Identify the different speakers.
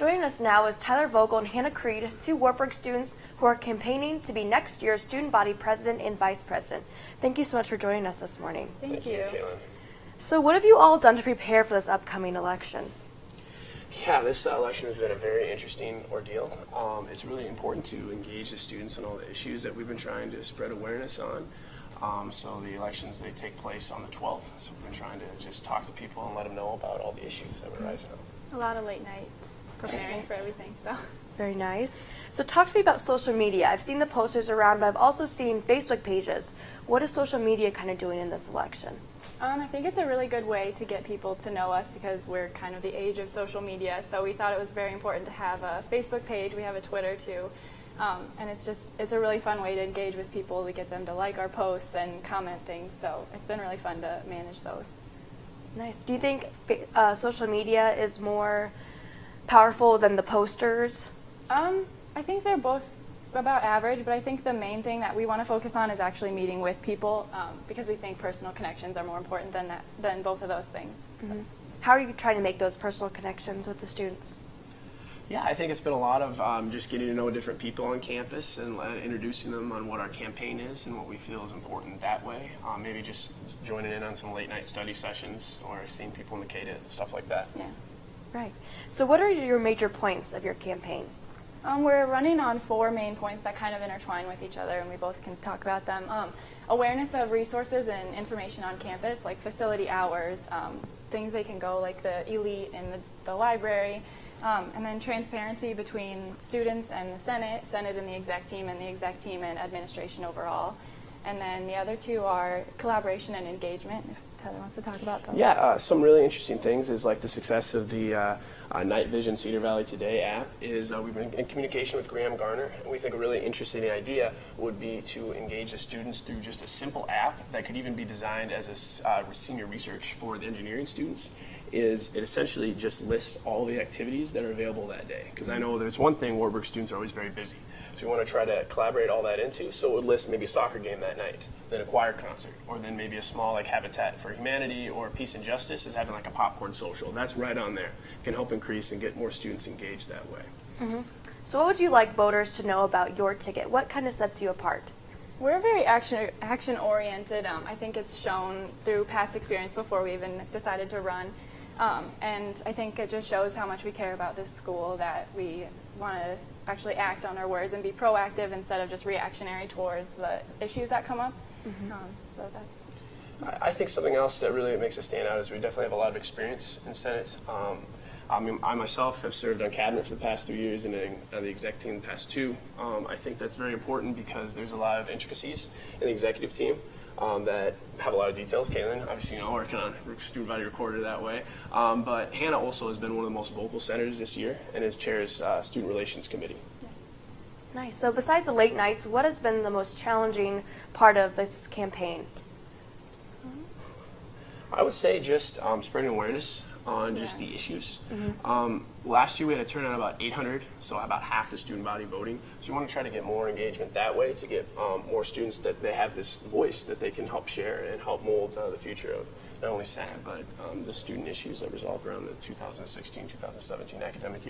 Speaker 1: Joining us now is Tyler Vogel and Hannah Creed, two Wartburg students who are campaigning to be next year's student body president and vice president. Thank you so much for joining us this morning.
Speaker 2: Thank you.
Speaker 3: Caitlin.
Speaker 1: So what have you all done to prepare for this upcoming election?
Speaker 3: Yeah, this election has been a very interesting ordeal. It's really important to engage the students in all the issues that we've been trying to spread awareness on. So the elections, they take place on the 12th, so we've been trying to just talk to people and let them know about all the issues that we're rising up.
Speaker 2: A lot of late nights preparing for everything. So
Speaker 1: Very nice. So talk to me about social media. I've seen the posters around, but I've also seen Facebook pages. What is social media kind of doing in this election?
Speaker 2: I think it's a really good way to get people to know us because we're kind of the age of social media. So we thought it was very important to have a Facebook page. We have a Twitter too. And it's a really fun way to engage with people, to get them to like our posts and comment things. So it's been really fun to manage those.
Speaker 1: Nice. Do you think social media is more powerful than the posters?
Speaker 2: I think they're both about average, but I think the main thing that we want to focus on is actually meeting with people because we think personal connections are more important than both of those things. So.
Speaker 1: Mm-hmm. How are you trying to make those personal connections with the students?
Speaker 3: Yeah, I think it's been a lot of just getting to know different people on campus and introducing them on what our campaign is and what we feel is important that way. Maybe just joining in on some late night study sessions or seeing people in the CADA and stuff like that.
Speaker 2: Yeah.
Speaker 1: Right. So what are your major points of your campaign?
Speaker 2: We're running on 4 main points that kind of intertwine with each other, and we both can talk about them. Awareness of resources and information on campus, like facility hours, things they can go, like the elite and the library, and then transparency between students and the Senate and the exec team, and the exec team and administration overall. And then the other 2 are collaboration and engagement, if Tyler wants to talk about those.
Speaker 3: Yeah, some really interesting things is like the success of the Night Vision Cedar Valley Today app is we've been in communication with Graham Garner, and we think a really interesting idea would be to engage the students through just a simple app that could even be designed as a senior research for the engineering students. Is it essentially just lists all the activities that are available that day. Because I know there's one thing, Wartburg students are always very busy. So we want to try to collaborate all that into. So it would list maybe a soccer game that night, then a choir concert, or then maybe a small like Habitat for Humanity or Peace and Justice is having like a popcorn social. That's right on there. Can help increase and get more students engaged that way.
Speaker 1: Mm-hmm. So what would you like voters to know about your ticket? What kind of sets you apart?
Speaker 2: We're very action-oriented. I think it's shown through past experience before we even decided to run. And I think it just shows how much we care about this school, that we want to actually act on our words and be proactive instead of just reactionary towards the issues that come up. Mm-hmm. So that's...
Speaker 3: I think something else that really makes us stand out is we definitely have a lot of experience in Senate. I myself have served on cabinet for the past 3 years and on the exec team the past 2. I think that's very important because there's a lot of intricacies in the executive team that have a lot of details. Caitlin, obviously, working on student body recorder that way. But Hannah also has been one of the most vocal senators this year and is chairs Student Relations Committee.
Speaker 1: Nice. So besides the late nights, what has been the most challenging part of this campaign?
Speaker 3: I would say just spreading awareness on just the issues. Mm-hmm. Last year we had a turnout of about 800, so about half the student body voting. So we want to try to get more engagement that way to get more students that they have this voice that they can help share and help mold the future of not only Senate, but the student issues that resolve around the 2016-2017 academic year.